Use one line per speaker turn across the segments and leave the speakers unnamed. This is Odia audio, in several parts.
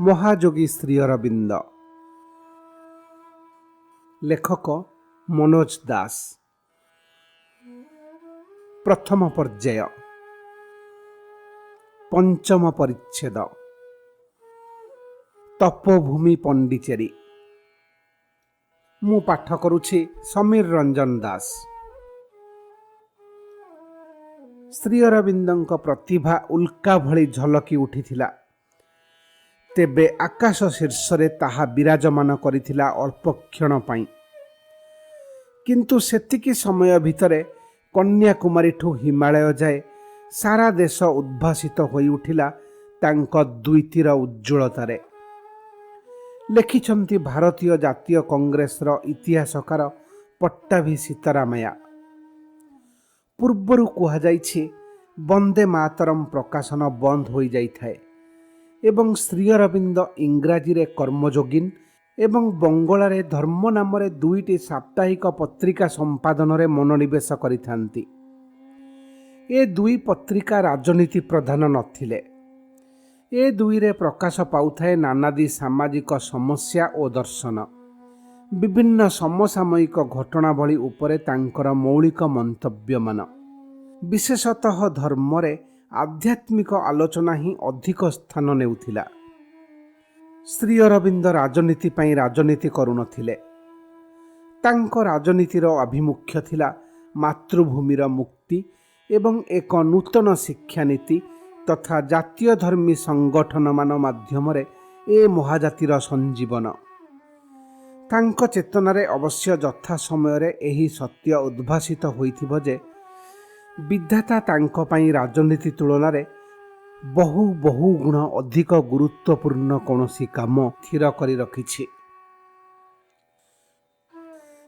ମହାଯୋଗୀ ଶ୍ରୀ ଅରବିନ୍ଦ। ଲେଖକ ମନୋଜ ଦାସ। ପ୍ରଥମ ପର୍ଯ୍ୟାୟ, ପଞ୍ଚମ ପରିଚ୍ଛେଦ। ତପୋଭୂମି ପଣ୍ଡିଚେରୀ। ମୁଁ ପାଠ କରୁଛି ସମୀର ରଞ୍ଜନ ଦାସ। ଶ୍ରୀ ଅରବିନ୍ଦଙ୍କ ପ୍ରତିଭା ଉଲ୍କା ଭଳି ଝଲକି ଉଠିଥିଲା। ତେବେ ଆକାଶ ଶୀର୍ଷରେ ତାହା ବିରାଜମାନ କରିଥିଲା ଅଳ୍ପ କ୍ଷଣ ପାଇଁ। କିନ୍ତୁ ସେତିକି ସମୟ ଭିତରେ କନ୍ୟାକୁମାରୀଠୁ ହିମାଳୟ ଯାଏ ସାରା ଦେଶ ଉଦ୍ଭାସିତ ହୋଇ ଉଠିଲା ତାଙ୍କ ଦ୍ୱିତୀର ଉଜ୍ଜ୍ୱଳତାରେ। ଲେଖିଛନ୍ତି ଭାରତୀୟ ଜାତୀୟ କଂଗ୍ରେସର ଇତିହାସକାର ପଟ୍ଟାଭି ସୀତାରାମୟା। ପୂର୍ବରୁ କୁହାଯାଇଛି ବନ୍ଦେ ମାତରମ୍ ପ୍ରକାଶନ ବନ୍ଦ ହୋଇଯାଇଥାଏ ଏବଂ ଶ୍ରୀ ଅରବିନ୍ଦ ଇଂରାଜୀରେ କର୍ମଯୋଗୀନ ଏବଂ ବଙ୍ଗଳାରେ ଧର୍ମ ନାମରେ ଦୁଇଟି ସାପ୍ତାହିକ ପତ୍ରିକା ସମ୍ପାଦନରେ ମନୋନିବେଶ କରିଥାନ୍ତି। ଏ ଦୁଇ ପତ୍ରିକା ରାଜନୀତି ପ୍ରଧାନ ନଥିଲେ। ଏ ଦୁଇରେ ପ୍ରକାଶ ପାଉଥାଏ ନାନାଦି ସାମାଜିକ ସମସ୍ୟା ଓ ଦର୍ଶନ, ବିଭିନ୍ନ ସମସାମୟିକ ଘଟଣାବଳୀ ଉପରେ ତାଙ୍କର ମୌଳିକ ମନ୍ତବ୍ୟମାନ। ବିଶେଷତଃ ଧର୍ମରେ ଆଧ୍ୟାତ୍ମିକ ଆଲୋଚନା ହିଁ ଅଧିକ ସ୍ଥାନ ନେଉଥିଲା। ଶ୍ରୀ ଅରବିନ୍ଦ ରାଜନୀତି ପାଇଁ ରାଜନୀତି କରୁନଥିଲେ। ତାଙ୍କ ରାଜନୀତିର ଆଭିମୁଖ୍ୟ ଥିଲା ମାତୃଭୂମିର ମୁକ୍ତି ଏବଂ ଏକ ନୂତନ ଶିକ୍ଷାନୀତି ତଥା ଜାତୀୟ ଧର୍ମୀ ସଂଗଠନମାନ ମାଧ୍ୟମରେ ଏ ମହାଜାତିର ସଞ୍ଜୀବନ। ତାଙ୍କ ଚେତନାରେ ଅବଶ୍ୟ ଯଥା ସମୟରେ ଏହି ସତ୍ୟ ଉଦ୍ଭାସିତ ହୋଇଥିବ ଯେ ବିଧାତା ତାଙ୍କ ପାଇଁ ରାଜନୀତି ତୁଳନାରେ ବହୁ ବହୁ ଗୁଣ ଅଧିକ ଗୁରୁତ୍ୱପୂର୍ଣ୍ଣ କୌଣସି କାମ ସ୍ଥିର କରି ରଖିଛି।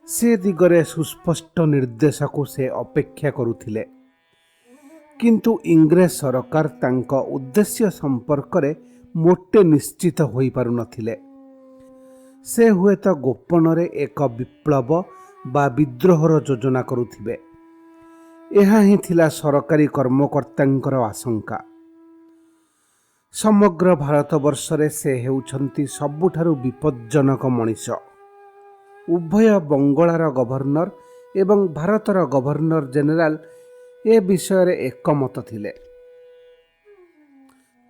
ସେ ଦିଗରେ ସୁସ୍ପଷ୍ଟ ନିର୍ଦ୍ଦେଶକୁ ସେ ଅପେକ୍ଷା କରୁଥିଲେ। କିନ୍ତୁ ଇଂରେଜ ସରକାର ତାଙ୍କ ଉଦ୍ଦେଶ୍ୟ ସମ୍ପର୍କରେ ମୋଟେ ନିଶ୍ଚିତ ହୋଇପାରୁନଥିଲେ। ସେ ହୁଏତ ଗୋପନରେ ଏକ ବିପ୍ଳବ ବା ବିଦ୍ରୋହର ଯୋଜନା କରୁଥିବେ। ଏହା ହିଁ ଥିଲା ସରକାରୀ କର୍ମକର୍ତ୍ତାଙ୍କର ଆଶଙ୍କା। ସମଗ୍ର ଭାରତବର୍ଷରେ ସେ ହେଉଛନ୍ତି ସବୁଠାରୁ ବିପଜ୍ଜନକ ମଣିଷ। ଉଭୟ ବଙ୍ଗଳାର ଗଭର୍ଣ୍ଣର ଏବଂ ଭାରତର ଗଭର୍ଣ୍ଣର ଜେନେରାଲ ଏ ବିଷୟରେ ଏକମତ ଥିଲେ।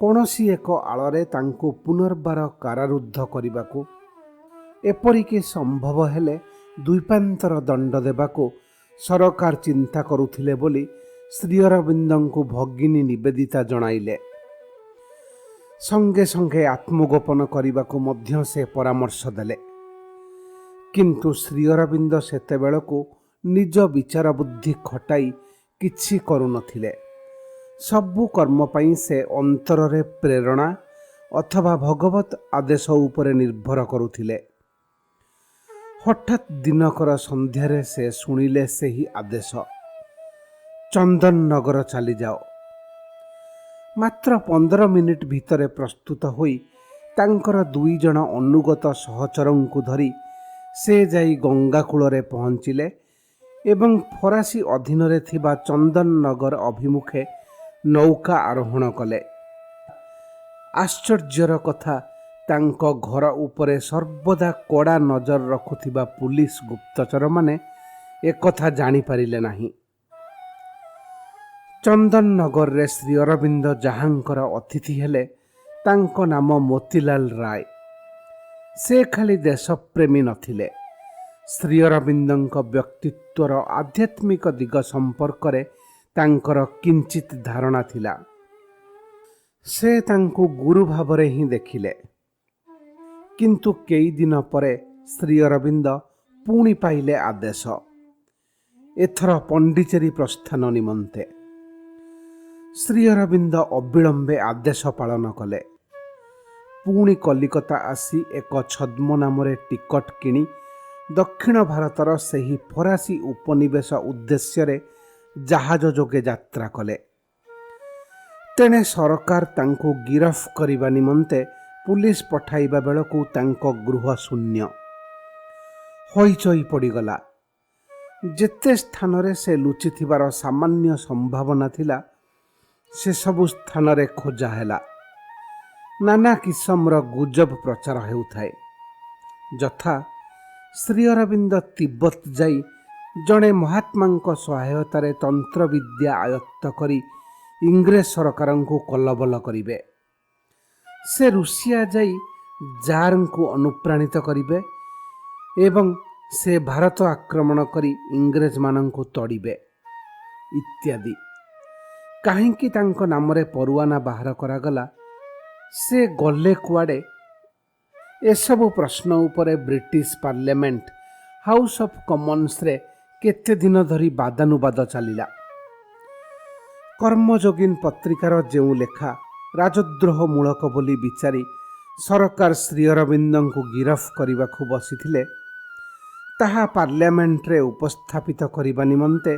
କୌଣସି ଏକ ଆଳରେ ତାଙ୍କୁ ପୁନର୍ବାର କାରାରୁଦ୍ଧ କରିବାକୁ, ଏପରିକି ସମ୍ଭବ ହେଲେ ଦ୍ୱୀପାନ୍ତର ଦଣ୍ଡ ଦେବାକୁ ସରକାର ଚିନ୍ତା କରୁଥିଲେ ବୋଲି ଶ୍ରୀ ଅରବିନ୍ଦଙ୍କୁ ଭଗିନୀ ନିବେଦିତା ଜଣାଇଲେ। ସଙ୍ଗେ ସଙ୍ଗେ ଆତ୍ମଗୋପନ କରିବାକୁ ମଧ୍ୟ ସେ ପରାମର୍ଶ ଦେଲେ। କିନ୍ତୁ ଶ୍ରୀ ଅରବିନ୍ଦ ସେତେବେଳକୁ ନିଜ ବିଚାର ବୁଦ୍ଧି ଖଟାଇ କିଛି କରୁନଥିଲେ। ସବୁ କର୍ମ ପାଇଁ ସେ ଅନ୍ତରରେ ପ୍ରେରଣା ଅଥବା ଭଗବତ ଆଦେଶ ଉପରେ ନିର୍ଭର କରୁଥିଲେ। ହଠାତ୍ ଦିନକର ସନ୍ଧ୍ୟାରେ ସେ ଶୁଣିଲେ ସେହି ଆଦେଶ, ଚନ୍ଦନନଗର ଚାଲିଯାଅ। ମାତ୍ର 15 ମିନିଟ୍ ଭିତରେ ପ୍ରସ୍ତୁତ ହୋଇ ତାଙ୍କର 2 ଜଣ ଅନୁଗତ ସହଚରଙ୍କୁ ଧରି ସେ ଯାଇ ଗଙ୍ଗା କୂଳରେ ପହଞ୍ଚିଲେ ଏବଂ ଫରାସୀ ଅଧୀନରେ ଥିବା ଚନ୍ଦନନଗର ଅଭିମୁଖେ ନୌକା ଆରୋହଣ କଲେ। ଆଶ୍ଚର୍ଯ୍ୟର କଥା, ତାଙ୍କ ଘର ଉପରେ ସର୍ବଦା କଡ଼ା ନଜର ରଖୁଥିବା ପୁଲିସ ଗୁପ୍ତଚରମାନେ ଏକଥା ଜାଣିପାରିଲେ ନାହିଁ। ଚନ୍ଦନନଗରରେ ଶ୍ରୀ ଅରବିନ୍ଦ ଯାହାଙ୍କର ଅତିଥି ହେଲେ ତାଙ୍କ ନାମ ମୋତିଲାଲ ରାୟ। ସେ ଖାଲି ଦେଶପ୍ରେମୀ ନଥିଲେ, ଶ୍ରୀ ଅରବିନ୍ଦଙ୍କ ବ୍ୟକ୍ତିତ୍ୱର ଆଧ୍ୟାତ୍ମିକ ଦିଗ ସମ୍ପର୍କରେ ତାଙ୍କର କିଞ୍ଚିତ ଧାରଣା ଥିଲା। ସେ ତାଙ୍କୁ ଗୁରୁ ଭାବରେ ହିଁ ଦେଖିଲେ। କିନ୍ତୁ କେଇଦିନ ପରେ ଶ୍ରୀ ଅରବିନ୍ଦ ପୁଣି ପାଇଲେ ଆଦେଶ, ଏଥର ପଣ୍ଡିଚେରୀ ପ୍ରସ୍ଥାନ ନିମନ୍ତେ। ଶ୍ରୀ ଅରବିନ୍ଦ ଅବିଳମ୍ବେ ଆଦେଶ ପାଳନ କଲେ। ପୁଣି କଲିକତା ଆସି ଏକ ଛଦ୍ମ ନାମରେ ଟିକଟ କିଣି ଦକ୍ଷିଣ ଭାରତର ସେହି ଫରାସୀ ଉପନିବେଶ ଉଦ୍ଦେଶ୍ୟରେ ଜାହାଜ ଯୋଗେ ଯାତ୍ରା କଲେ। ତେଣେ ସରକାର ତାଙ୍କୁ ଗିରଫ କରିବା ନିମନ୍ତେ ପୁଲିସ ପଠାଇବା ବେଳକୁ ତାଙ୍କ ଗୃହ ଶୂନ୍ୟ। ହଇଚଇ ପଡ଼ିଗଲା। ଯେତେ ସ୍ଥାନରେ ସେ ଲୁଚିଥିବାର ସାମାନ୍ୟ ସମ୍ଭାବନା ଥିଲା, ସେସବୁ ସ୍ଥାନରେ ଖୋଜା ହେଲା। ନାନା କିସମର ଗୁଜବ ପ୍ରଚାର ହେଉଥାଏ। ଯଥା ଶ୍ରୀ ଅରବିନ୍ଦ ତିବ୍ବତ ଯାଇ ଜଣେ ମହାତ୍ମାଙ୍କ ସହାୟତାରେ ତନ୍ତ୍ରବିଦ୍ୟା ଆୟତ୍ତ କରି ଇଂରେଜ ସରକାରଙ୍କୁ କଲବଲ କରିବେ। ସେ ରୁଷିଆ ଯାଇ ଜାରଙ୍କୁ ଅନୁପ୍ରାଣିତ କରିବେ ଏବଂ ସେ ଭାରତ ଆକ୍ରମଣ କରି ଇଂରେଜମାନଙ୍କୁ ତଡ଼ିବେ ଇତ୍ୟାଦି। କାହିଁକି ତାଙ୍କ ନାମରେ ପରୁଆନା ବାହାର କରାଗଲା, ସେ ଗଲେ କୁଆଡ଼େ, ଏସବୁ ପ୍ରଶ୍ନ ଉପରେ ବ୍ରିଟିଶ ପାର୍ଲିଆମେଣ୍ଟ ହାଉସ୍ ଅଫ୍ କମନ୍ସରେ କେତେ ଦିନ ଧରି ବାଦାନୁବାଦ ଚାଲିଲା। କର୍ମଯୋଗୀନ ପତ୍ରିକାର ଯେଉଁ ଲେଖା ରାଜଦ୍ରୋହ ମୂଳକ ବୋଲି ବିଚାରି ସରକାର ଶ୍ରୀ ଅରବିନ୍ଦଙ୍କୁ ଗିରଫ କରିବାକୁ ବସିଥିଲେ, ତାହା ପାର୍ଲିଆମେଣ୍ଟରେ ଉପସ୍ଥାପିତ କରିବା ନିମନ୍ତେ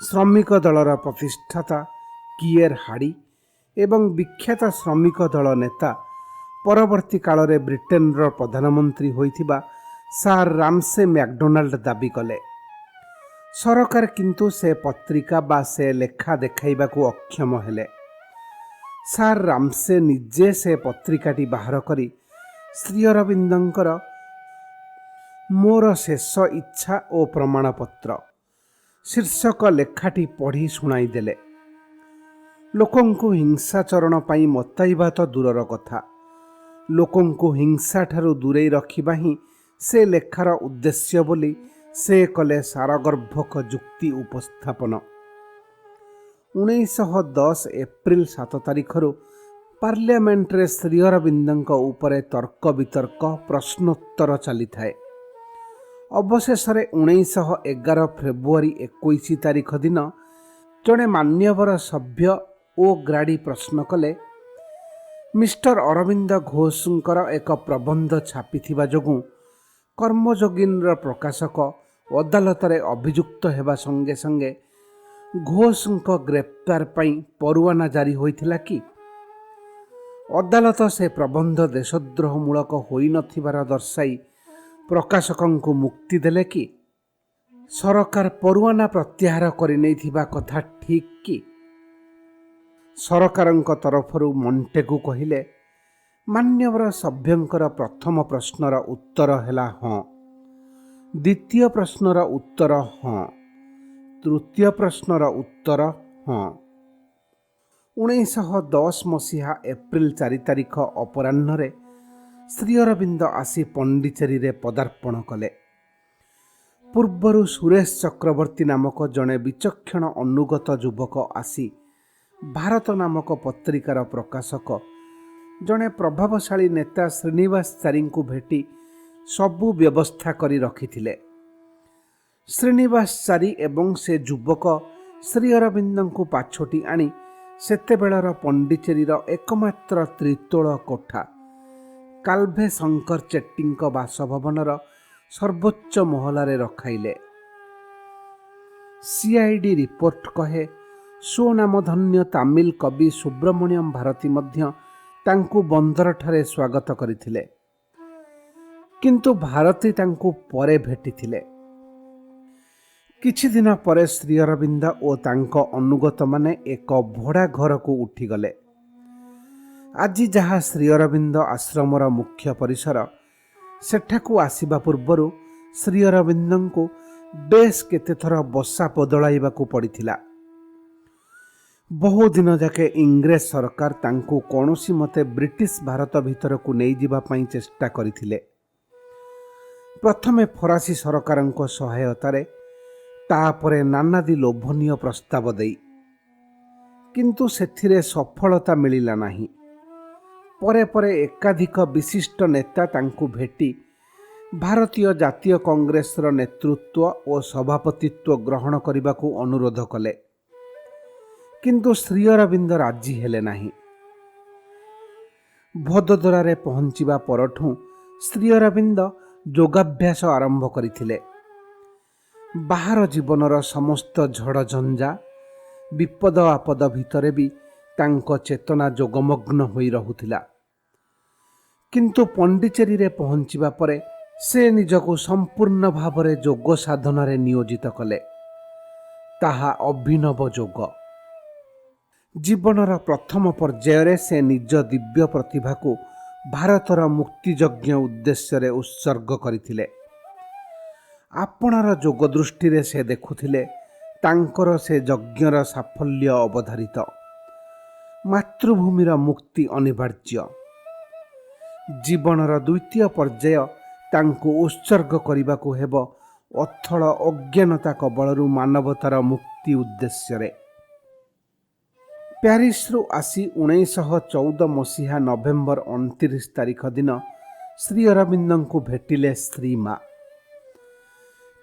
ଶ୍ରମିକ ଦଳର ପ୍ରତିଷ୍ଠାତା କିଏର ହାଡ଼ି ଏବଂ ବିଖ୍ୟାତ ଶ୍ରମିକ ଦଳ ନେତା ପରବର୍ତ୍ତୀ କାଳରେ ବ୍ରିଟେନର ପ୍ରଧାନମନ୍ତ୍ରୀ ହୋଇଥିବା ସାର୍ ରାମସେ ମ୍ୟାକ୍ଡୋନାଲ୍ଡ ଦାବି କଲେ। ସରକାର କିନ୍ତୁ ସେ ପତ୍ରିକା ବା ସେ ଲେଖା ଦେଖାଇବାକୁ ଅକ୍ଷମ ହେଲେ। ସାର୍ ରାମସେ ନିଜେ ସେ ପତ୍ରିକାଟି ବାହାର କରି ଶ୍ରୀ ଅରବିନ୍ଦଙ୍କର ମୋର ଶେଷ ଇଚ୍ଛା ଓ ପ୍ରମାଣପତ୍ର ଶୀର୍ଷକ ଲେଖାଟି ପଢ଼ି ଶୁଣାଇଦେଲେ। ଲୋକଙ୍କୁ ହିଂସାଚରଣ ପାଇଁ ମତାଇବା ତ ଦୂରର କଥା, ଲୋକଙ୍କୁ ହିଂସାଠାରୁ ଦୂରେଇ ରଖିବା ହିଁ ସେ ଲେଖାର ଉଦ୍ଦେଶ୍ୟ ବୋଲି ସେ କଲେ ସାରଗର୍ଭକ ଯୁକ୍ତି ଉପସ୍ଥାପନ। 1910 ଏପ୍ରିଲ 7 ତାରିଖରୁ ପାର୍ଲିଆମେଣ୍ଟରେ ଶ୍ରୀ ଅରବିନ୍ଦଙ୍କ ଉପରେ ତର୍କ ବିତର୍କ ପ୍ରଶ୍ନୋତ୍ତର ଚାଲିଥାଏ। ଅବଶେଷରେ 1911 ଫେବୃଆରୀ 21 ତାରିଖ ଦିନ ଜଣେ ମାନ୍ୟବର ସଭ୍ୟ ଓ ଗ୍ରାଡ଼ି ପ୍ରଶ୍ନ କଲେ, ମିଷ୍ଟର ଅରବିନ୍ଦ ଘୋଷଙ୍କର ଏକ ପ୍ରବନ୍ଧ ଛାପିଥିବା ଯୋଗୁଁ କର୍ମଯୋଗୀନର ପ୍ରକାଶକ ଅଦାଲତରେ ଅଭିଯୁକ୍ତ ହେବା ସଙ୍ଗେ ସଙ୍ଗେ ଘୋଷଙ୍କ ଗ୍ରେପ୍ତାର ପାଇଁ ପରୁଆନା ଜାରି ହୋଇଥିଲା କି? ଅଦାଲତ ସେ ପ୍ରବନ୍ଧ ଦେଶଦ୍ରୋହମୂଳକ ହୋଇନଥିବାର ଦର୍ଶାଇ ପ୍ରକାଶକଙ୍କୁ ମୁକ୍ତି ଦେଲେ କି? ସରକାର ପରୁଆନା ପ୍ରତ୍ୟାହାର କରିନେଇଥିବା କଥା ଠିକ୍ କି? ସରକାରଙ୍କ ତରଫରୁ ମଣ୍ଟେଗୁ କହିଲେ, ମାନ୍ୟବର ସଭ୍ୟଙ୍କର ପ୍ରଥମ ପ୍ରଶ୍ନର ଉତ୍ତର ହେଲା ହଁ, ଦ୍ୱିତୀୟ ପ୍ରଶ୍ନର ଉତ୍ତର ହଁ, ତୃତୀୟ ପ୍ରଶ୍ନର ଉତ୍ତର ହଁ। 1910 ମସିହା ଏପ୍ରିଲ 4 ତାରିଖ ଅପରାହ୍ନରେ ଶ୍ରୀ ଅରବିନ୍ଦ ଆସି ପଣ୍ଡିଚେରୀରେ ପଦାର୍ପଣ କଲେ। ପୂର୍ବରୁ ସୁରେଶ ଚକ୍ରବର୍ତ୍ତୀ ନାମକ ଜଣେ ବିଚକ୍ଷଣ ଅନୁଗତ ଯୁବକ ଆସି ଭାରତ ନାମକ ପତ୍ରିକାର ପ୍ରକାଶକ ଜଣେ ପ୍ରଭାବଶାଳୀ ନେତା ଶ୍ରୀନିବାସାଚାରୀଙ୍କୁ ଭେଟି ସବୁ ବ୍ୟବସ୍ଥା କରି ରଖିଥିଲେ। ଶ୍ରୀନିବାସାଚାରୀ ଏବଂ ସେ ଯୁବକ ଶ୍ରୀ ଅରବିନ୍ଦଙ୍କୁ ପାଛୋଟି ଆଣି ସେତେବେଳର ପଣ୍ଡିଚେରୀର ଏକମାତ୍ର ତ୍ରିତୋଳ କୋଠା କାଲଭେ ଶଙ୍କର ଚେଟ୍ଟିଙ୍କ ବାସଭବନର ସର୍ବୋଚ୍ଚ ମହଲାରେ ରଖାଇଲେ। ସିଆଇଡି ରିପୋର୍ଟ କହେ, ସ୍ୱନାମଧନ୍ୟ ତାମିଲ କବି ସୁବ୍ରମଣ୍ୟମ ଭାରତୀ ମଧ୍ୟ ତାଙ୍କୁ ବନ୍ଦରଠାରେ ସ୍ୱାଗତ କରିଥିଲେ, କିନ୍ତୁ ଭାରତୀ ତାଙ୍କୁ ପରେ ଭେଟିଥିଲେ। କିଛି ଦିନ ପରେ ଶ୍ରୀ ଅରବିନ୍ଦ ଓ ତାଙ୍କ ଅନୁଗତମାନେ ଏକ ଭଡ଼ା ଘରକୁ ଉଠିଗଲେ। ଆଜି ଯାହା ଶ୍ରୀ ଅରବିନ୍ଦ ଆଶ୍ରମର ମୁଖ୍ୟ ପରିସର, ସେଠାକୁ ଆସିବା ପୂର୍ବରୁ ଶ୍ରୀ ଅରବିନ୍ଦଙ୍କୁ ବେଶ କେତେଥର ବସା ବଦଳାଇବାକୁ ପଡ଼ିଥିଲା। ବହୁଦିନ ଯାକେ ଇଂରେଜ ସରକାର ତାଙ୍କୁ କୌଣସି ମତେ ବ୍ରିଟିଶ ଭାରତ ଭିତରକୁ ନେଇଯିବା ପାଇଁ ଚେଷ୍ଟା କରିଥିଲେ। ପ୍ରଥମେ ଫରାସୀ ସରକାରଙ୍କ ସହାୟତାରେ, ତାପରେ ନାନାଦି ଲୋଭନୀୟ ପ୍ରସ୍ତାବ ଦେଇ, କିନ୍ତୁ ସେଥିରେ ସଫଳତା ମିଳିଲା ନାହିଁ। ପରେ ପରେ ଏକାଧିକ ବିଶିଷ୍ଟ ନେତା ତାଙ୍କୁ ଭେଟି ଭାରତୀୟ ଜାତୀୟ କଂଗ୍ରେସର ନେତୃତ୍ୱ ଓ ସଭାପତିତ୍ୱ ଗ୍ରହଣ କରିବାକୁ ଅନୁରୋଧ କଲେ, କିନ୍ତୁ ଶ୍ରୀ ଅରବିନ୍ଦ ରାଜି ହେଲେ ନାହିଁ। ଭଦୋଦରାରେ ପହଞ୍ଚିବା ପରଠୁ ଶ୍ରୀ ଅରବିନ୍ଦ ଯୋଗାଭ୍ୟାସ ଆରମ୍ଭ କରିଥିଲେ। ବାହାର ଜୀବନର ସମସ୍ତ ଝଡ଼ଝଞ୍ଜା, ବିପଦ ଆପଦ ଭିତରେ ବି ତାଙ୍କ ଚେତନା ଯୋଗମଗ୍ନ ହୋଇ ରହୁଥିଲା। କିନ୍ତୁ ପଣ୍ଡିଚେରୀରେ ପହଞ୍ଚିବା ପରେ ସେ ନିଜକୁ ସମ୍ପୂର୍ଣ୍ଣ ଭାବରେ ଯୋଗ ସାଧନାରେ ନିୟୋଜିତ କଲେ। ତାହା ଅଭିନବ ଯୋଗ। ଜୀବନର ପ୍ରଥମ ପର୍ଯ୍ୟାୟରେ ସେ ନିଜ ଦିବ୍ୟ ପ୍ରତିଭାକୁ ଭାରତର ମୁକ୍ତିଯଜ୍ଞ ଉଦ୍ଦେଶ୍ୟରେ ଉତ୍ସର୍ଗ କରିଥିଲେ। ଆପଣାର ଯୋଗ ଦୃଷ୍ଟିରେ ସେ ଦେଖୁଥିଲେ ତାଙ୍କର ସେ ଯଜ୍ଞର ସାଫଲ୍ୟ ଅବଧାରିତ। ମାତୃଭୂମିର ମୁକ୍ତି ଅନିବାର୍ଯ୍ୟ। ଜୀବନର ଦ୍ୱିତୀୟ ପର୍ଯ୍ୟାୟ ତାଙ୍କୁ ଉତ୍ସର୍ଗ କରିବାକୁ ହେବ ଅଥଳ ଅଜ୍ଞାନତା କବଳରୁ ମାନବତାର ମୁକ୍ତି ଉଦ୍ଦେଶ୍ୟରେ। ପ୍ୟାରିସରୁ ଆସି 1914 ମସିହା ନଭେମ୍ବର 29 ତାରିଖ ଦିନ ଶ୍ରୀ ଅରବିନ୍ଦଙ୍କୁ ଭେଟିଲେ ଶ୍ରୀମା।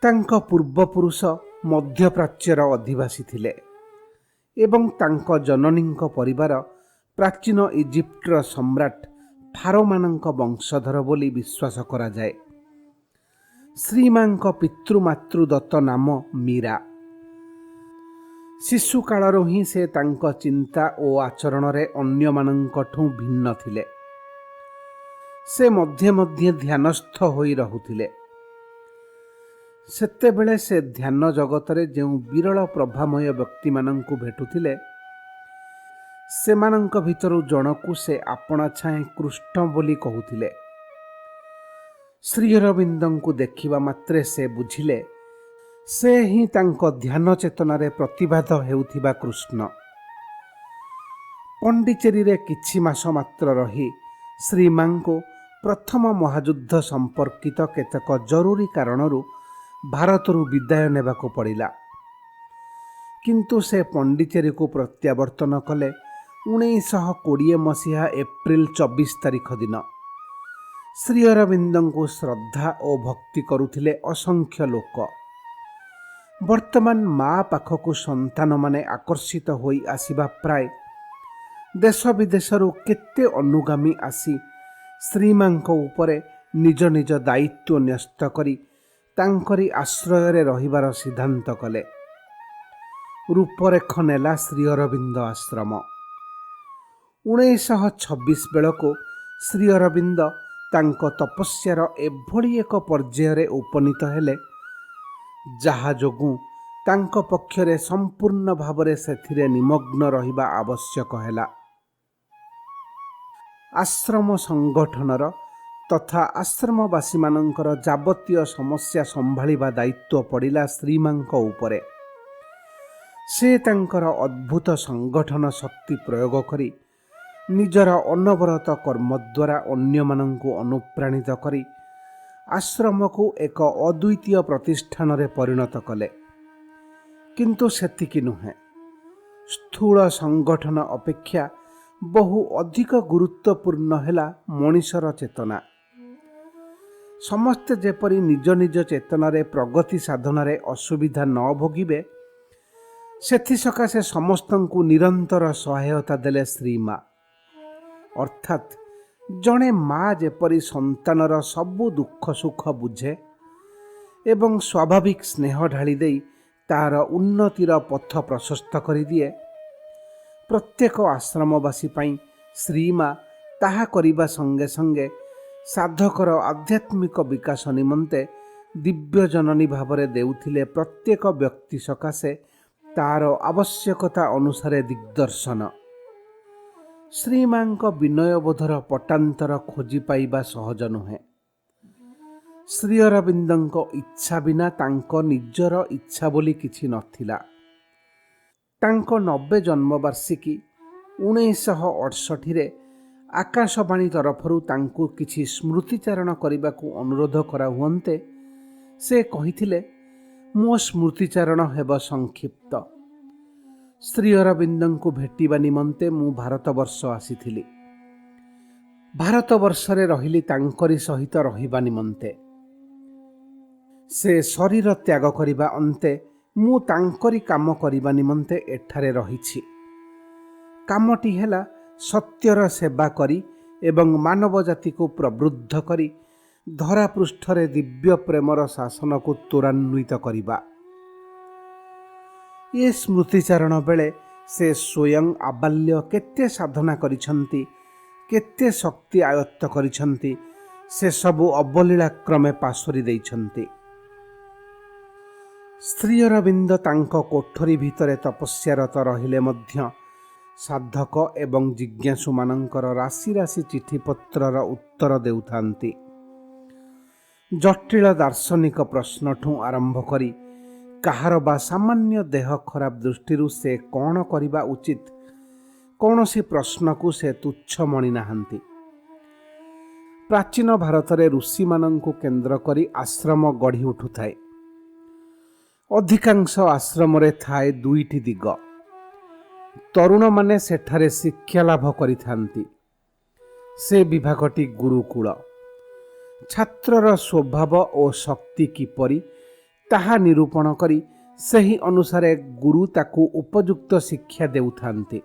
ତାଙ୍କ ପୂର୍ବପୁରୁଷ ମଧ୍ୟପ୍ରାଚ୍ୟର ଅଧିବାସୀ ଥିଲେ ଏବଂ ତାଙ୍କ ଜନନୀଙ୍କ ପରିବାର ପ୍ରାଚୀନ ଇଜିପ୍ଟର ସମ୍ରାଟ ଫାରୋମାନଙ୍କ ବଂଶଧର ବୋଲି ବିଶ୍ୱାସ କରାଯାଏ। ଶ୍ରୀମାଙ୍କ ପିତୃମାତୃଦତ୍ତ ନାମ ମୀରା। ଶିଶୁକାଳରୁ ହିଁ ସେ ତାଙ୍କ ଚିନ୍ତା ଓ ଆଚରଣରେ ଅନ୍ୟମାନଙ୍କଠୁ ଭିନ୍ନ ଥିଲେ। ସେ ମଧ୍ୟେ ମଧ୍ୟେ ଧ୍ୟାନସ୍ଥ ହୋଇ ରହୁଥିଲେ। ସେତେବେଳେ ସେ ଧ୍ୟାନ ଜଗତରେ ଯେଉଁ ବିରଳ ପ୍ରଭାମୟ ବ୍ୟକ୍ତିମାନଙ୍କୁ ଭେଟୁଥିଲେ, ସେମାନଙ୍କ ଭିତରୁ ଜଣକୁ ସେ ଆପଣା ଛାଏଁ କୃଷ୍ଣ ବୋଲି କହୁଥିଲେ। ଶ୍ରୀ ଅରବିନ୍ଦଙ୍କୁ ଦେଖିବା ମାତ୍ରେ ସେ ବୁଝିଲେ ସେ ହିଁ ତାଙ୍କ ଧ୍ୟାନ ଚେତନାରେ ପ୍ରତିଭାତ ହେଉଥିବା କୃଷ୍ଣ। ପଣ୍ଡିଚେରୀରେ କିଛି ମାସ ମାତ୍ର ରହି ଶ୍ରୀମାଙ୍କୁ ପ୍ରଥମ ମହାଯୁଦ୍ଧ ସମ୍ପର୍କିତ କେତେକ ଜରୁରୀ କାରଣରୁ ଭାରତରୁ ବିଦାୟ ନେବାକୁ ପଡ଼ିଲା। କିନ୍ତୁ ସେ ପଣ୍ଡିଚେରୀକୁ ପ୍ରତ୍ୟାବର୍ତ୍ତନ କଲେ 1920 ମସିହା ଏପ୍ରିଲ 24 ତାରିଖ ଦିନ। ଶ୍ରୀ ଅରବିନ୍ଦଙ୍କୁ ଶ୍ରଦ୍ଧା ଓ ଭକ୍ତି କରୁଥିଲେ ଅସଂଖ୍ୟ ଲୋକ। ବର୍ତ୍ତମାନ ମା ପାଖକୁ ସନ୍ତାନମାନେ ଆକର୍ଷିତ ହୋଇ ଆସିବା ପ୍ରାୟ ଦେଶ ବିଦେଶରୁ କେତେ ଅନୁଗାମୀ ଆସି ଶ୍ରୀମାଙ୍କ ଉପରେ ନିଜ ନିଜ ଦାୟିତ୍ୱ ନ୍ୟସ୍ତ କରି ତାଙ୍କରି ଆଶ୍ରୟରେ ରହିବାର ସିଦ୍ଧାନ୍ତ କଲେ। ରୂପରେଖ ନେଲା ଶ୍ରୀ ଅରବିନ୍ଦ ଆଶ୍ରମ। 1926 ବେଳକୁ ଶ୍ରୀ ଅରବିନ୍ଦ ତାଙ୍କ ତପସ୍ୟାର ଏଭଳି ଏକ ପର୍ଯ୍ୟାୟରେ ଉପନୀତ ହେଲେ ଯାହା ଯୋଗୁଁ ତାଙ୍କ ପକ୍ଷରେ ସମ୍ପୂର୍ଣ୍ଣ ଭାବରେ ସେଥିରେ ନିମଗ୍ନ ରହିବା ଆବଶ୍ୟକ ହେଲା। ଆଶ୍ରମ ସଂଗଠନର ତଥା ଆଶ୍ରମବାସୀମାନଙ୍କର ଯାବତୀୟ ସମସ୍ୟା ସମ୍ଭାଳିବା ଦାୟିତ୍ୱ ପଡ଼ିଲା ଶ୍ରୀମାଙ୍କ ଉପରେ। ସେ ତାଙ୍କର ଅଦ୍ଭୁତ ସଂଗଠନ ଶକ୍ତି ପ୍ରୟୋଗ କରି ନିଜର ଅନବରତ କର୍ମ ଦ୍ୱାରା ଅନ୍ୟମାନଙ୍କୁ ଅନୁପ୍ରାଣିତ କରି ଆଶ୍ରମକୁ ଏକ ଅଦ୍ୱିତୀୟ ପ୍ରତିଷ୍ଠାନରେ ପରିଣତ କଲେ। କିନ୍ତୁ ସେତିକି ନୁହେଁ, ସ୍ଥୂଳ ସଂଗଠନ ଅପେକ୍ଷା ବହୁ ଅଧିକ ଗୁରୁତ୍ୱପୂର୍ଣ୍ଣ ହେଲା ମଣିଷର ଚେତନା। ସମସ୍ତେ ଯେପରି ନିଜ ନିଜ ଚେତନାରେ ପ୍ରଗତି ସାଧନାରେ ଅସୁବିଧା ନ ଭୋଗିବେ, ସେଥିସକାଶେ ସମସ୍ତଙ୍କୁ ନିରନ୍ତର ସହାୟତା ଦେଲେ ଶ୍ରୀମା। ଅର୍ଥାତ୍ ଜଣେ ମା ଯେପରି ସନ୍ତାନର ସବୁ ଦୁଃଖ ସୁଖ ବୁଝେ ଏବଂ ସ୍ୱାଭାବିକ ସ୍ନେହ ଢାଳି ଦେଇ ତାହାର ଉନ୍ନତିର ପଥ ପ୍ରଶସ୍ତ କରିଦିଏ, ପ୍ରତ୍ୟେକ ଆଶ୍ରମବାସୀ ପାଇଁ ଶ୍ରୀମା ତାହା କରିବା ସଙ୍ଗେ ସଙ୍ଗେ ସାଧକର ଆଧ୍ୟାତ୍ମିକ ବିକାଶ ନିମନ୍ତେ ଦିବ୍ୟ ଜନନୀ ଭାବରେ ଦେଉଥିଲେ ପ୍ରତ୍ୟେକ ବ୍ୟକ୍ତି ସକାଶେ ତାର ଆବଶ୍ୟକତା ଅନୁସାରେ ଦିଗ୍ଦର୍ଶନ। ଶ୍ରୀମାଙ୍କ ବିନୟବୋଧର ପଟାନ୍ତର ଖୋଜି ପାଇବା ସହଜ ନୁହେଁ। ଶ୍ରୀ ଅରବିନ୍ଦଙ୍କ ଇଚ୍ଛା ବିନା ତାଙ୍କ ନିଜର ଇଚ୍ଛା ବୋଲି କିଛି ନଥିଲା। ତାଙ୍କ 90 ଜନ୍ମବାର୍ଷିକୀ 1968ରେ ଆକାଶବାଣୀ ତରଫରୁ ତାଙ୍କୁ କିଛି ସ୍ମୃତିଚାରଣ କରିବାକୁ ଅନୁରୋଧ କରାହୁଅନ୍ତେ ସେ କହିଥିଲେ, ମୋ ସ୍ମୃତିଚାରଣ ହେବ ସଂକ୍ଷିପ୍ତ। ଶ୍ରୀ ଅରବିନ୍ଦଙ୍କୁ ଭେଟିବା ନିମନ୍ତେ ମୁଁ ଭାରତବର୍ଷ ଆସିଥିଲି। ଭାରତବର୍ଷରେ ରହିଲି ତାଙ୍କରି ସହିତ ରହିବା ନିମନ୍ତେ। ସେ ଶରୀର ତ୍ୟାଗ କରିବା ଅନ୍ତେ ମୁଁ ତାଙ୍କରି କାମ କରିବା ନିମନ୍ତେ ଏଠାରେ ରହିଛି। କାମଟି ହେଲା ସତ୍ୟର ସେବା କରି ଏବଂ ମାନବ ଜାତିକୁ ପ୍ରବୃଦ୍ଧ କରି ଧରାପୃଷ୍ଠରେ ଦିବ୍ୟ ପ୍ରେମର ଶାସନକୁ ତ୍ୱରାନ୍ୱିତ କରିବା। ଏ ସ୍ମୃତିଚାରଣ ବେଳେ ସେ ସ୍ୱୟଂ ଆବାଲ୍ୟ କେତେ ସାଧନା କରିଛନ୍ତି, କେତେ ଶକ୍ତି ଆୟତ୍ତ କରିଛନ୍ତି, ସେସବୁ ଅବଲୀଳାକ୍ରମେ ପାଶୋରି ଦେଇଛନ୍ତି। ଶ୍ରୀ ଅରବିନ୍ଦ ତାଙ୍କ କୋଠରୀ ଭିତରେ ତପସ୍ୟାରତ ରହିଲେ ମଧ୍ୟ ସାଧକ ଏବଂ ଜିଜ୍ଞାସୁମାନଙ୍କର ରାଶି ରାଶି ଚିଠିପତ୍ରର ଉତ୍ତର ଦେଉଥାନ୍ତି। ଜଟିଳ ଦାର୍ଶନିକ ପ୍ରଶ୍ନଠୁ ଆରମ୍ଭ କରି କାହାର ବା ସାମାନ୍ୟ ଦେହ ଖରାପ ଦୃଷ୍ଟିରୁ ସେ କ'ଣ କରିବା ଉଚିତ, କୌଣସି ପ୍ରଶ୍ନକୁ ସେ ତୁଚ୍ଛ ମଣି ନାହାନ୍ତି। ପ୍ରାଚୀନ ଭାରତରେ ଋଷିମାନଙ୍କୁ କେନ୍ଦ୍ର କରି ଆଶ୍ରମ ଗଢ଼ି ଉଠୁଥାଏ। ଅଧିକାଂଶ ଆଶ୍ରମରେ ଥାଏ ଦୁଇଟି ଦିଗ। ତରୁଣମାନେ ସେଠାରେ ଶିକ୍ଷା ଲାଭ କରିଥାନ୍ତି। ସେ ବିଭାଗଟି ଗୁରୁକୁଳ। ଛାତ୍ରର ସ୍ୱଭାବ ଓ ଶକ୍ତି କିପରି ତାହା ନିରୂପଣ କରି ସେହି ଅନୁସାରେ ଗୁରୁ ତାକୁ ଉପଯୁକ୍ତ ଶିକ୍ଷା ଦେଉଥାନ୍ତି।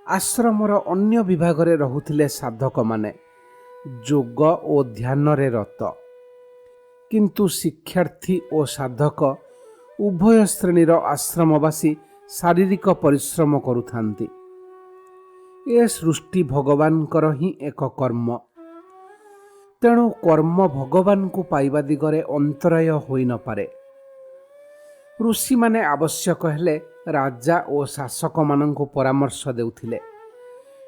ଆଶ୍ରମର ଅନ୍ୟ ବିଭାଗରେ ରହୁଥିଲେ ସାଧକମାନେ, ଯୋଗ ଓ ଧ୍ୟାନରେ ରତ। କିନ୍ତୁ ଶିକ୍ଷାର୍ଥୀ ଓ ସାଧକ ଉଭୟ ଶ୍ରେଣୀର ଆଶ୍ରମବାସୀ ଶାରୀରିକ ପରିଶ୍ରମ କରୁଥାନ୍ତି। ଏ ସୃଷ୍ଟି ଭଗବାନଙ୍କର ହିଁ ଏକ କର୍ମ। ତେଣୁ କର୍ମ ଭଗବାନଙ୍କୁ ପାଇବା ଦିଗରେ ଅନ୍ତରାୟ ହୋଇନପାରେ। ଋଷିମାନେ ଆବଶ୍ୟକ ହେଲେ ରାଜା ଓ ଶାସକମାନଙ୍କୁ ପରାମର୍ଶ ଦେଉଥିଲେ।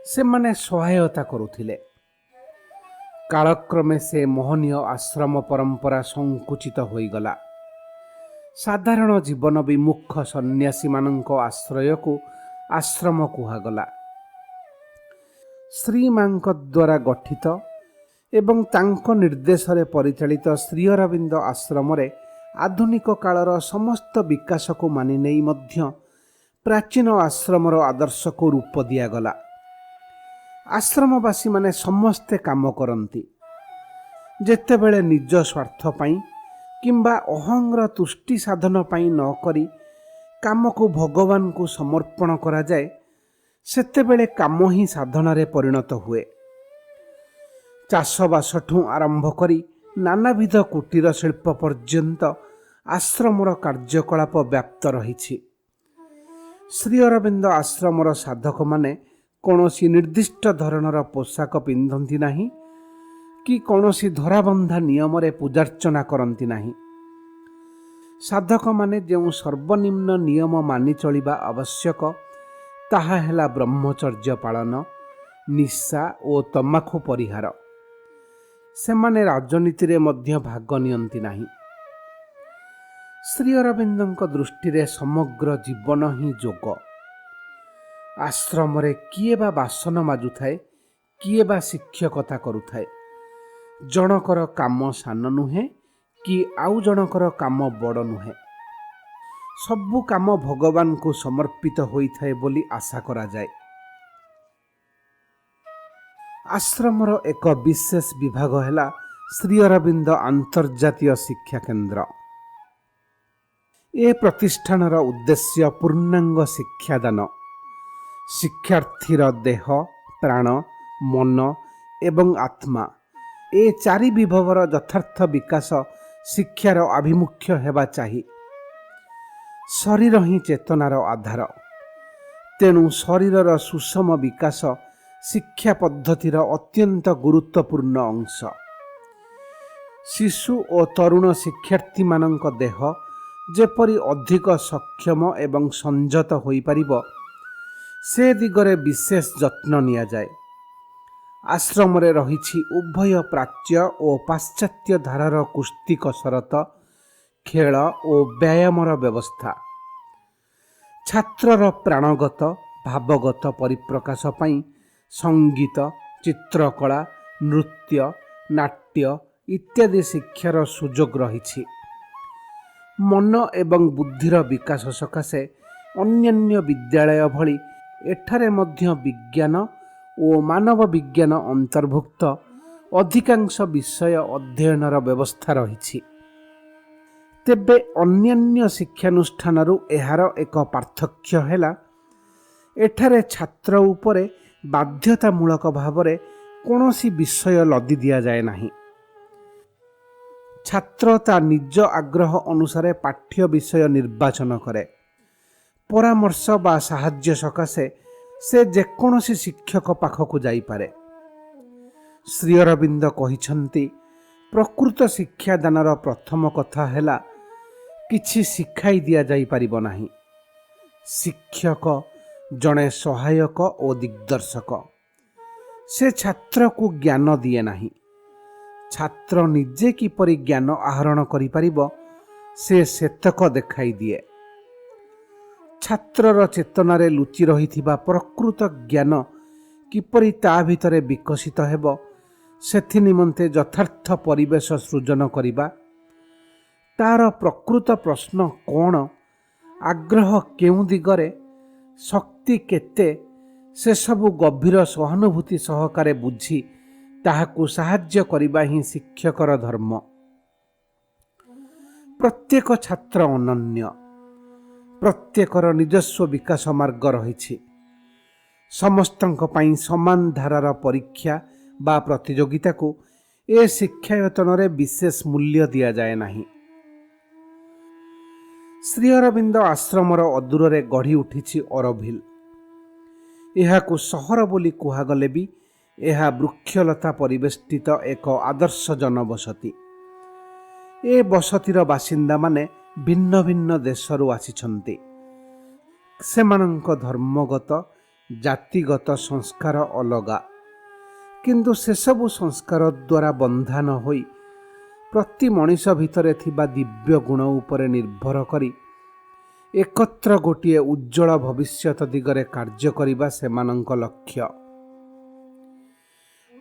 ସେମାନେ ସହାୟତା କରୁଥିଲେ। କାଳକ୍ରମେ ସେ ମୋହନୀୟ ଆଶ୍ରମ ପରମ୍ପରା ସଂକୁଚିତ ହୋଇଗଲା। ସାଧାରଣ ଜୀବନ ବିମୁଖ ସନ୍ନ୍ୟାସୀମାନଙ୍କ ଆଶ୍ରୟକୁ ଆଶ୍ରମ କୁହାଗଲା। ଶ୍ରୀମାଙ୍କ ଦ୍ୱାରା ଗଠିତ ଏବଂ ତାଙ୍କ ନିର୍ଦ୍ଦେଶରେ ପରିଚାଳିତ ଶ୍ରୀଅରବିନ୍ଦ ଆଶ୍ରମରେ ଆଧୁନିକ କାଳର ସମସ୍ତ ବିକାଶକୁ ମାନି ନେଇ ମଧ୍ୟ ପ୍ରାଚୀନ ଆଶ୍ରମର ଆଦର୍ଶକୁ ରୂପ ଦିଆଗଲା। ଆଶ୍ରମବାସୀମାନେ ସମସ୍ତେ କାମ କରନ୍ତି। ଯେତେବେଳେ ନିଜ ସ୍ୱାର୍ଥ ପାଇଁ କିମ୍ବା ଅହଂର ତୁଷ୍ଟି ସାଧନ ପାଇଁ ନ କରି କାମକୁ ଭଗବାନଙ୍କୁ ସମର୍ପଣ କରାଯାଏ, ସେତେବେଳେ କାମ ହିଁ ସାଧନାରେ ପରିଣତ ହୁଏ। ଚାଷବାସଠୁ ଆରମ୍ଭ କରି ନାନାବିଧ କୁଟୀର ଶିଳ୍ପ ପର୍ଯ୍ୟନ୍ତ ଆଶ୍ରମର କାର୍ଯ୍ୟକଳାପ ବ୍ୟାପ୍ତ ରହିଛି। ଶ୍ରୀଅରବିନ୍ଦ ଆଶ୍ରମର ସାଧକମାନେ କୌଣସି ନିର୍ଦ୍ଦିଷ୍ଟ ଧରଣର ପୋଷାକ ପିନ୍ଧନ୍ତି ନାହିଁ କି କୌଣସି ଧରାବନ୍ଧା ନିୟମରେ ପୂଜାର୍ଚ୍ଚନା କରନ୍ତି ନାହିଁ। ସାଧକମାନେ ଯେଉଁ ସର୍ବନିମ୍ନ ନିୟମ ମାନି ଚଳିବା ଆବଶ୍ୟକ, ତାହା ହେଲା ବ୍ରହ୍ମଚର୍ଯ୍ୟ ପାଳନ, ନିଶା ଓ ତମାଖୁ ପରିହାର। ସେମାନେ ରାଜନୀତିରେ ମଧ୍ୟ ଭାଗ ନିଅନ୍ତି ନାହିଁ। ଶ୍ରୀଅରବିନ୍ଦଙ୍କ ଦୃଷ୍ଟିରେ ସମଗ୍ର ଜୀବନ ହିଁ ଯୋଗ। ଆଶ୍ରମରେ କିଏ ବା ବାସନ ମାଜୁଥାଏ, କିଏ ବା ଶିକ୍ଷକତା କରୁଥାଏ। ଜଣକର କାମ ସାନ ନୁହେଁ କି ଆଉ ଜଣକର କାମ ବଡ଼ ନୁହେଁ। ସବୁ କାମ ଭଗବାନଙ୍କୁ ସମର୍ପିତ ହୋଇଥାଏ ବୋଲି ଆଶା କରାଯାଏ। ଆଶ୍ରମର ଏକ ବିଶେଷ ବିଭାଗ ହେଲା ଶ୍ରୀଅରବିନ୍ଦ ଆନ୍ତର୍ଜାତୀୟ ଶିକ୍ଷା କେନ୍ଦ୍ର। ଏ ପ୍ରତିଷ୍ଠାନର ଉଦ୍ଦେଶ୍ୟ ପୂର୍ଣ୍ଣାଙ୍ଗ ଶିକ୍ଷାଦାନ। ଶିକ୍ଷାର୍ଥୀର ଦେହ, ପ୍ରାଣ, ମନ ଏବଂ ଆତ୍ମା ଏ ଚାରି ବିଭବର ଯଥାର୍ଥ ବିକାଶ ଶିକ୍ଷାର ଆଭିମୁଖ୍ୟ ହେବା ଚାହି। ଶରୀର ହିଁ ଚେତନାର ଆଧାର। ତେଣୁ ଶରୀରର ସୁଷମ ବିକାଶ ଶିକ୍ଷା ପଦ୍ଧତିର ଅତ୍ୟନ୍ତ ଗୁରୁତ୍ୱପୂର୍ଣ୍ଣ ଅଂଶ। ଶିଶୁ ଓ ତରୁଣ ଶିକ୍ଷାର୍ଥୀମାନଙ୍କ ଦେହ ଯେପରି ଅଧିକ ସକ୍ଷମ ଏବଂ ସଂଯତ ହୋଇପାରିବ, ସେ ଦିଗରେ ବିଶେଷ ଯତ୍ନ ନିଆଯାଏ। ଆଶ୍ରମରେ ରହିଛି ଉଭୟ ପ୍ରାଚ୍ୟ ଓ ପାଶ୍ଚାତ୍ୟ ଧାରାର କୁସ୍ତି କସରତ, ଖେଳ ଓ ବ୍ୟାୟାମର ବ୍ୟବସ୍ଥା। ଛାତ୍ରର ପ୍ରାଣଗତ, ଭାବଗତ ପରିପ୍ରକାଶ ପାଇଁ ସଙ୍ଗୀତ, ଚିତ୍ରକଳା, ନୃତ୍ୟ, ନାଟ୍ୟ ଇତ୍ୟାଦି ଶିକ୍ଷାର ସୁଯୋଗ ରହିଛି। ମନ ଏବଂ ବୁଦ୍ଧିର ବିକାଶ ସକାଶେ ଅନ୍ୟାନ୍ୟ ବିଦ୍ୟାଳୟ ଭଳି ଏଠାରେ ମଧ୍ୟ ବିଜ୍ଞାନ ଓ ମାନବ ବିଜ୍ଞାନ ଅନ୍ତର୍ଭୁକ୍ତ ଅଧିକାଂଶ ବିଷୟ ଅଧ୍ୟୟନର ବ୍ୟବସ୍ଥା ରହିଛି। ତେବେ ଅନ୍ୟାନ୍ୟ ଶିକ୍ଷାନୁଷ୍ଠାନରୁ ଏହାର ଏକ ପାର୍ଥକ୍ୟ ହେଲା, ଏଠାରେ ଛାତ୍ର ଉପରେ ବାଧ୍ୟତାମୂଳକ ଭାବରେ କୌଣସି ବିଷୟ ଲଦି ଦିଆଯାଏ ନାହିଁ। ଛାତ୍ର ତା ନିଜ ଆଗ୍ରହ ଅନୁସାରେ ପାଠ୍ୟ ବିଷୟ ନିର୍ବାଚନ କରେ। ପରାମର୍ଶ ବା ସାହାଯ୍ୟ ସକାଶେ ସେ ଯେକୌଣସି ଶିକ୍ଷକ ପାଖକୁ ଯାଇପାରେ। ଶ୍ରୀଅରବିନ୍ଦ କହିଛନ୍ତି, ପ୍ରକୃତ ଶିକ୍ଷାଦାନର ପ୍ରଥମ କଥା ହେଲା କିଛି ଶିଖାଇ ଦିଆଯାଇପାରିବ ନାହିଁ। ଶିକ୍ଷକ ଜଣେ ସହାୟକ ଓ ଦିଗ୍ଦର୍ଶକ। ସେ ଛାତ୍ରକୁ ଜ୍ଞାନ ଦିଏ ନାହିଁ, ଛାତ୍ର ନିଜେ କିପରି ଜ୍ଞାନ ଆହରଣ କରିପାରିବ ସେ ସେତକ ଦେଖାଇ ଦିଏ। ଛାତ୍ରର ଚେତନାରେ ଲୁଚି ରହିଥିବା ପ୍ରକୃତ ଜ୍ଞାନ କିପରି ତା ଭିତରେ ବିକଶିତ ହେବ, ସେଥି ନିମନ୍ତେ ଯଥାର୍ଥ ପରିବେଶ ସୃଜନ କରିବା, ତାର ପ୍ରକୃତ ପ୍ରଶ୍ନ କ'ଣ, ଆଗ୍ରହ କେଉଁ ଦିଗରେ, ଶକ୍ତି କେତେ, ସେସବୁ ଗଭୀର ସହାନୁଭୂତି ସହକାରେ ବୁଝି ତାହାକୁ ସାହାଯ୍ୟ କରିବା ହିଁ ଶିକ୍ଷକର ଧର୍ମ। ପ୍ରତ୍ୟେକ ଛାତ୍ର ଅନନ୍ୟ, ପ୍ରତ୍ୟେକର ନିଜସ୍ୱ ବିକାଶ ମାର୍ଗ ରହିଛି। ସମସ୍ତଙ୍କ ପାଇଁ ସମାନ ଧାରାର ପରୀକ୍ଷା ବା ପ୍ରତିଯୋଗିତାକୁ ଏ ଶିକ୍ଷାୟତନରେ ବିଶେଷ ମୂଲ୍ୟ ଦିଆଯାଏ ନାହିଁ। ଶ୍ରୀ ଅରବିନ୍ଦ ଆଶ୍ରମର ଅଦୂରରେ ଗଢ଼ି ଉଠିଛି ଅରୋଭିଲ। ଏହାକୁ ସହର ବୋଲି କୁହାଗଲେ ବି ଏହା ବୃକ୍ଷଲତା ପରିବେଷ୍ଟିତ ଏକ ଆଦର୍ଶ ଜନବସତି। ଏ ବସତିର ବାସିନ୍ଦାମାନେ ଭିନ୍ନ ଭିନ୍ନ ଦେଶରୁ ଆସିଛନ୍ତି। ସେମାନଙ୍କ ଧର୍ମଗତ ଜାତିଗତ ସଂସ୍କାର ଅଲଗା, କିନ୍ତୁ ସେସବୁ ସଂସ୍କାର ଦ୍ୱାରା ବନ୍ଧା ନ ହୋଇ ପ୍ରତି ମଣିଷ ଭିତରେ ଥିବା ଦିବ୍ୟ ଗୁଣ ଉପରେ ନିର୍ଭର କରି ଏକତ୍ର ଗୋଟିଏ ଉଜ୍ଜଳ ଭବିଷ୍ୟତ ଦିଗରେ କାର୍ଯ୍ୟ କରିବା ସେମାନଙ୍କ ଲକ୍ଷ୍ୟ।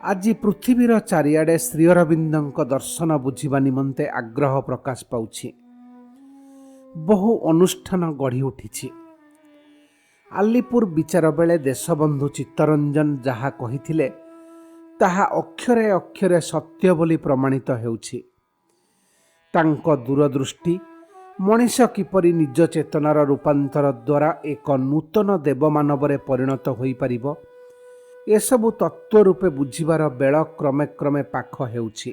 ଆଜି ପୃଥିବୀର ଚାରିଆଡ଼େ ଶ୍ରୀ ଅରବିନ୍ଦଙ୍କ ଦର୍ଶନ ବୁଝିବା ନିମନ୍ତେ ଆଗ୍ରହ ପ୍ରକାଶ ପାଉଛି। ବହୁ ଅନୁଷ୍ଠାନ ଗଢ଼ି ଉଠିଛି। ଆଲିପୁର ବିଚାର ବେଳେ ଦେଶବନ୍ଧୁ ଚିତ୍ତରଞ୍ଜନ ଯାହା କହିଥିଲେ ତାହା ଅକ୍ଷରେ ଅକ୍ଷରେ ସତ୍ୟ ବୋଲି ପ୍ରମାଣିତ ହେଉଛି। ତାଙ୍କ ଦୂରଦୃଷ୍ଟି ମଣିଷ କିପରି ନିଜ ଚେତନାର ରୂପାନ୍ତର ଦ୍ୱାରା ଏକ ନୂତନ ଦେବମାନବରେ ପରିଣତ ହୋଇପାରିବ, ଏସବୁ ତତ୍ତ୍ୱ ରୂପେ ବୁଝିବାର ବେଳ କ୍ରମେ କ୍ରମେ ପାଖ ହେଉଛି।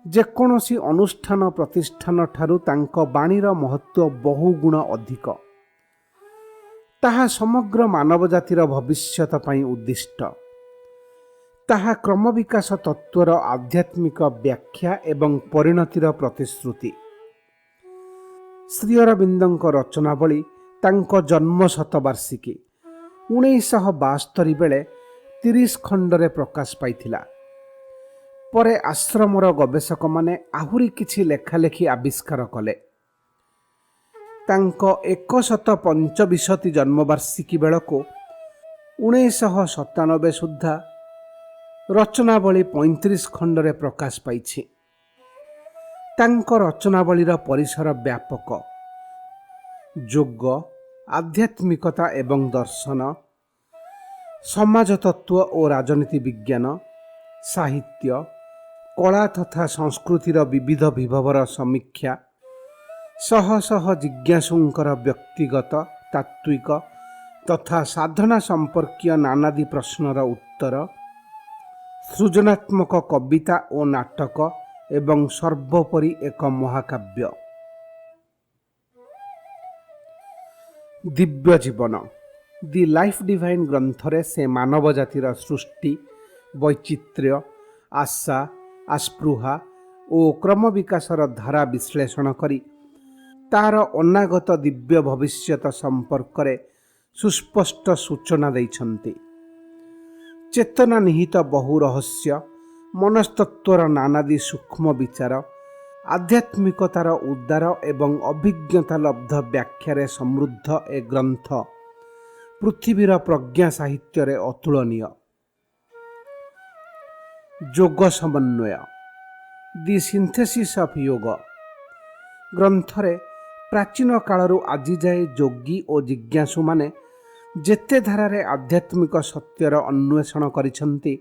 ଯେକୌଣସି ଅନୁଷ୍ଠାନ ପ୍ରତିଷ୍ଠାନ ଠାରୁ ତାଙ୍କ ବାଣୀର ମହତ୍ତ୍ୱ ବହୁ ଗୁଣ ଅଧିକ। ତାହା ସମଗ୍ର ମାନବ ଜାତିର ଭବିଷ୍ୟତ ପାଇଁ ଉଦ୍ଦିଷ୍ଟ। ତାହା କ୍ରମବିକାଶ ତତ୍ତ୍ୱର ଆଧ୍ୟାତ୍ମିକ ବ୍ୟାଖ୍ୟା ଏବଂ ପରିଣତିର ପ୍ରତିଶ୍ରୁତି। ଶ୍ରୀ ଅରବିନ୍ଦଙ୍କ ରଚନାବଳୀ ତାଙ୍କ ଜନ୍ମ ଶତବାର୍ଷିକୀ 1972 ବେଳେ 30 ଖଣ୍ଡରେ ପ୍ରକାଶ ପାଇଥିଲା। ପରେ ଆଶ୍ରମର ଗବେଷକମାନେ ଆହୁରି କିଛି ଲେଖାଲେଖି ଆବିଷ୍କାର କଲେ। ତାଙ୍କ 125 ଜନ୍ମବାର୍ଷିକୀ ବେଳକୁ 1997 ସୁଦ୍ଧା ରଚନାବଳୀ 35 ଖଣ୍ଡରେ ପ୍ରକାଶ ପାଇଛି। ତାଙ୍କ ରଚନାବଳୀର ପରିସର ବ୍ୟାପକ। ଯୋଗ, ଆଧ୍ୟାତ୍ମିକତା ଏବଂ ଦର୍ଶନ, ସମାଜ ତତ୍ତ୍ୱ ଓ ରାଜନୀତି ବିଜ୍ଞାନ, ସାହିତ୍ୟ, କଳା ତଥା ସଂସ୍କୃତିର ବିବିଧ ବିଭବର ସମୀକ୍ଷା, ଶହ ଶହ ଜିଜ୍ଞାସୁଙ୍କର ବ୍ୟକ୍ତିଗତ, ତାତ୍ତ୍ୱିକ ତଥା ସାଧନା ସମ୍ପର୍କୀୟ ନାନାଦି ପ୍ରଶ୍ନର ଉତ୍ତର, ସୃଜନାତ୍ମକ କବିତା ଓ ନାଟକ ଏବଂ ସର୍ବୋପରି ଏକ ମହାକାବ୍ୟ। ଦିବ୍ୟ ଜୀବନ ଦି ଲାଇଫ୍ ଡିଭାଇନ୍ ଗ୍ରନ୍ଥରେ ସେ ମାନବ ଜାତିର ସୃଷ୍ଟି, ବୈଚିତ୍ର୍ୟ, ଆଶା, ଆସ୍ପୃହା ଓ କ୍ରମବିକାଶର ଧାରା ବିଶ୍ଳେଷଣ କରି ତାର ଅନାଗତ ଦିବ୍ୟ ଭବିଷ୍ୟତ ସମ୍ପର୍କରେ ସୁସ୍ପଷ୍ଟ ସୂଚନା ଦେଇଛନ୍ତି। ଚେତନା ନିହିତ ବହୁ ରହସ୍ୟ, ମନସ୍ତତ୍ୱର ନାନାଦି ସୂକ୍ଷ୍ମ ବିଚାର, ଆଧ୍ୟାତ୍ମିକତାର ଉଦାର ଏବଂ ଅଭିଜ୍ଞତା ଲବ୍ଧ ବ୍ୟାଖ୍ୟାରେ ସମୃଦ୍ଧ ଏ ଗ୍ରନ୍ଥ ପୃଥିବୀର ପ୍ରଜ୍ଞା ସାହିତ୍ୟରେ ଅତୁଳନୀୟ। ଯୋଗ ସମନ୍ୱୟ ଦି ସିନ୍ଥେସିସ୍ ଅଫ୍ ଯୋଗ ଗ୍ରନ୍ଥରେ ପ୍ରାଚୀନ କାଳରୁ ଆଜି ଯାଏ ଯୋଗୀ ଓ ଜିଜ୍ଞାସୁମାନେ ଯେତେ ଧାରାରେ ଆଧ୍ୟାତ୍ମିକ ସତ୍ୟର ଅନ୍ୱେଷଣ କରିଛନ୍ତି,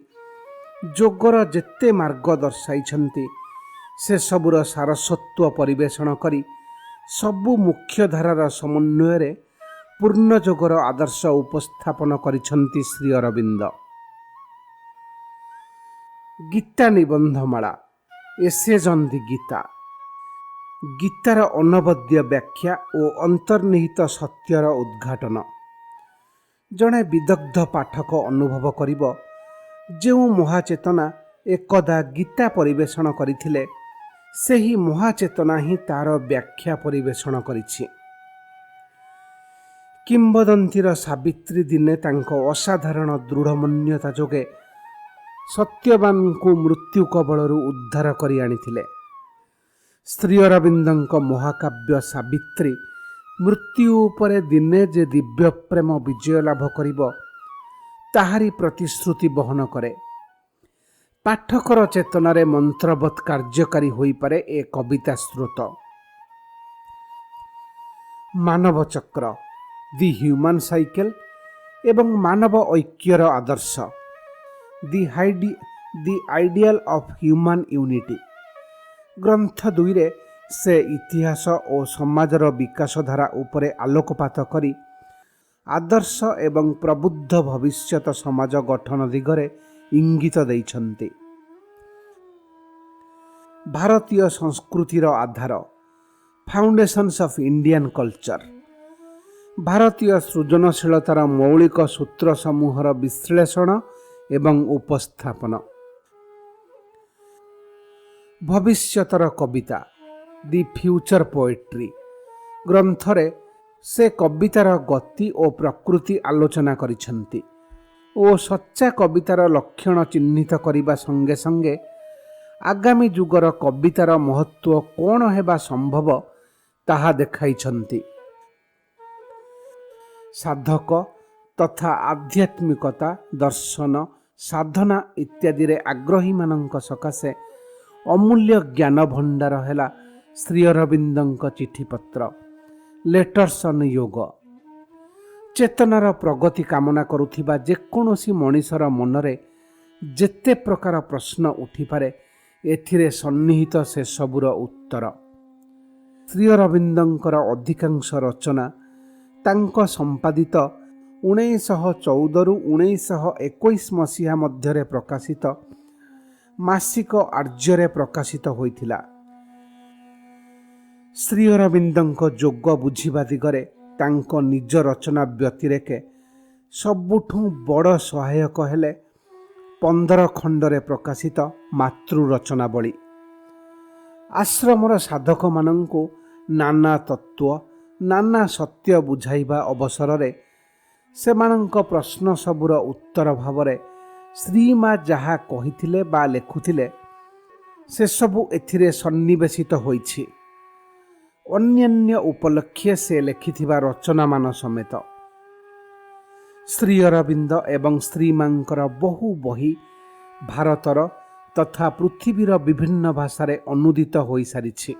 ଯୋଗର ଯେତେ ମାର୍ଗ ଦର୍ଶାଇଛନ୍ତି, ସେସବୁର ସାରସ୍ୱତ ପରିବେଷଣ କରି ସବୁ ମୁଖ୍ୟ ଧାରାର ସମନ୍ୱୟରେ ପୂର୍ଣ୍ଣ ଯୋଗର ଆଦର୍ଶ ଉପସ୍ଥାପନ କରିଛନ୍ତି ଶ୍ରୀ ଅରବିନ୍ଦ। ଗୀତା ନିବନ୍ଧମାଳା ଏସେଜ୍ ଅନ୍ ଦି ଗୀତା, ଗୀତାର ଅନବଦ୍ୟ ବ୍ୟାଖ୍ୟା ଓ ଅନ୍ତର୍ନିହିତ ସତ୍ୟର ଉଦ୍ଘାଟନ। ଜଣେ ବିଦଗ୍ଧ ପାଠକ ଅନୁଭବ କରିବ, ଯେଉଁ ମହାଚେତନା ଏକଦା ଗୀତା ପରିବେଷଣ କରିଥିଲେ, ସେହି ମହାଚେତନା ହିଁ ତାର ବ୍ୟାଖ୍ୟା ପରିବେଷଣ କରିଛି। କିମ୍ବଦନ୍ତୀର ସାବିତ୍ରୀ ଦିନେ ତାଙ୍କ ଅସାଧାରଣ ଦୃଢ଼ମନ୍ୟତା ଯୋଗେ ସତ୍ୟବାନଙ୍କୁ ମୃତ୍ୟୁ କବଳରୁ ଉଦ୍ଧାର କରି ଆଣିଥିଲେ। ଶ୍ରୀ ଅରବିନ୍ଦଙ୍କ ମହାକାବ୍ୟ ସାବିତ୍ରୀ ମୃତ୍ୟୁ ଉପରେ ଦିନେ ଯେ ଦିବ୍ୟ ପ୍ରେମ ବିଜୟ ଲାଭ କରିବ ତାହାରି ପ୍ରତିଶ୍ରୁତି ବହନ କରେ। ପାଠକର ଚେତନାରେ ମନ୍ତ୍ରବତ୍ କାର୍ଯ୍ୟକାରୀ ହୋଇପାରେ ଏ କବିତା ସ୍ରୋତ। ମାନବ ଚକ୍ର, ଦି ହ୍ୟୁମାନ ସାଇକେଲ ଏବଂ ମାନବ ଐକ୍ୟର ଆଦର୍ଶ, ଦି ଆଇଡିଆଲ ଅଫ୍ ହ୍ୟୁମାନ ୟୁନିଟି ଗ୍ରନ୍ଥ ଦୁଇରେ ସେ ଇତିହାସ ଓ ସମାଜର ବିକାଶଧାରା ଉପରେ ଆଲୋକପାତ କରି ଆଦର୍ଶ ଏବଂ ପ୍ରବୁଦ୍ଧ ଭବିଷ୍ୟତ ସମାଜ ଗଠନ ଦିଗରେ ଇଙ୍ଗିତ ଦେଇଛନ୍ତି। ଭାରତୀୟ ସଂସ୍କୃତିର ଆଧାର, ଫାଉଣ୍ଡେସନ୍ସ ଅଫ୍ ଇଣ୍ଡିଆନ୍ କଲଚର, ଭାରତୀୟ ସୃଜନଶୀଳତାର ମୌଳିକ ସୂତ୍ର ସମୂହର ବିଶ୍ଳେଷଣ ଏବଂ ଉପସ୍ଥାପନ। ଭବିଷ୍ୟତର କବିତା, ଦି ଫ୍ୟୁଚର ପୋଏଟ୍ରି ଗ୍ରନ୍ଥରେ ସେ କବିତାର ଗତି ଓ ପ୍ରକୃତି ଆଲୋଚନା କରିଛନ୍ତି ଓ ସଚ୍ଚା କବିତାର ଲକ୍ଷଣ ଚିହ୍ନିତ କରିବା ସଙ୍ଗେ ସଙ୍ଗେ ଆଗାମୀ ଯୁଗର କବିତାର ମହତ୍ତ୍ୱ କ'ଣ ହେବା ସମ୍ଭବ ତାହା ଦେଖାଇଛନ୍ତି। ସାଧକ ତଥା ଆଧ୍ୟାତ୍ମିକତା, ଦର୍ଶନ, ସାଧନା ଇତ୍ୟାଦିରେ ଆଗ୍ରହୀମାନଙ୍କ ସକାଶେ ଅମୂଲ୍ୟ ଜ୍ଞାନ ଭଣ୍ଡାର ହେଲା ଶ୍ରୀ ଅରବିନ୍ଦଙ୍କ ଚିଠିପତ୍ର, ଲେଟର୍ସ ଅନ୍ ଯୋଗ। ଚେତନାର ପ୍ରଗତି କାମନା କରୁଥିବା ଯେକୌଣସି ମଣିଷର ମନରେ ଯେତେ ପ୍ରକାର ପ୍ରଶ୍ନ ଉଠିପାରେ ଏଥିରେ ସନ୍ନିହିତ ସେସବୁର ଉତ୍ତର। ଶ୍ରୀ ଅରବିନ୍ଦଙ୍କର ଅଧିକାଂଶ ରଚନା ତାଙ୍କ ସମ୍ପାଦିତ 1914ରୁ 1921 ମସିହା ମଧ୍ୟରେ ପ୍ରକାଶିତ ମାସିକ ଆର୍ଯ୍ୟରେ ପ୍ରକାଶିତ ହୋଇଥିଲା। ଶ୍ରୀ ଅରବିନ୍ଦଙ୍କ ଯୋଗ ବୁଝିବା ଦିଗରେ ତାଙ୍କ ନିଜ ରଚନା ବ୍ୟତିରେକେ ସବୁଠୁ ବଡ଼ ସହାୟକ ହେଲେ 15 ଖଣ୍ଡରେ ପ୍ରକାଶିତ ମାତୃ ରଚନାବଳୀ। ଆଶ୍ରମର ସାଧକମାନଙ୍କୁ ନାନା ତତ୍ତ୍ୱ, ନାନା ସତ୍ୟ ବୁଝାଇବା ଅବସରରେ ସେମାନଙ୍କ ପ୍ରଶ୍ନ ସବୁର ଉତ୍ତର ଭାବରେ ଶ୍ରୀମା ଯାହା କହିଥିଲେ ବା ଲେଖୁଥିଲେ ସେସବୁ ଏଥିରେ ସନ୍ନିବେଶିତ ହୋଇଛି। ଅନ୍ୟାନ୍ୟ ଉପଲକ୍ଷେ ସେ ଲେଖିଥିବା ରଚନାମାନ ସମେତ ଶ୍ରୀ ଅରବିନ୍ଦ ଏବଂ ଶ୍ରୀମାଙ୍କର ବହୁ ବହି ଭାରତର ତଥା ପୃଥିବୀର ବିଭିନ୍ନ ଭାଷାରେ ଅନୁଦିତ ହୋଇସାରିଛି।